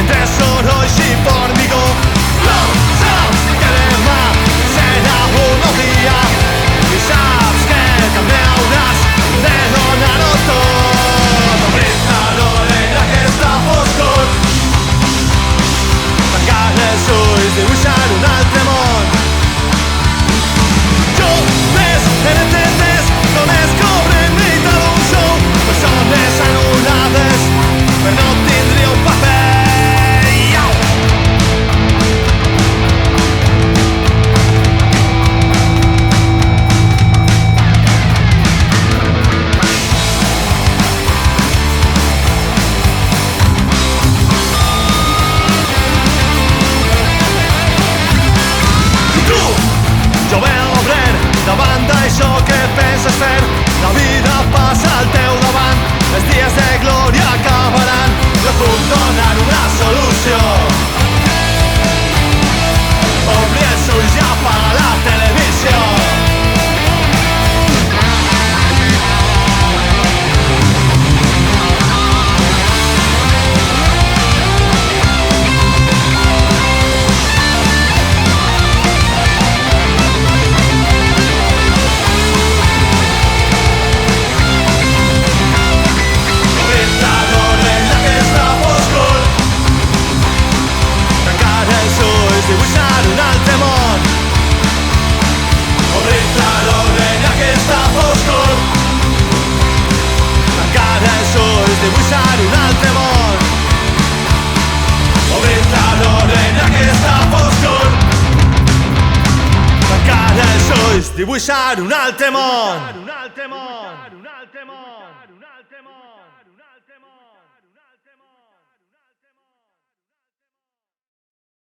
entre sorolls i formigó. No saps què demà serà un nou dia i saps que també hauràs de donar-ho tot. Obrir-te l'orella a aquesta foscor, tancar els ulls, dibuixar un altre món. Jo més he entès només cobrem meitat d'un show, persones anul·lades per no tindre un paper. Davant d'això que penses fer, la vida passa al teu davant, els dies de glòria acabaran, jo puc donar una solució. Obri els ulls i apaga la televisió. Dibuixar un altre món. Obrir-te l'orella a aquesta foscor, tancar els ulls, dibuixar un altre món. Obrir-te l'orella a aquesta foscor, tancar els ulls, dibuixar un altre món.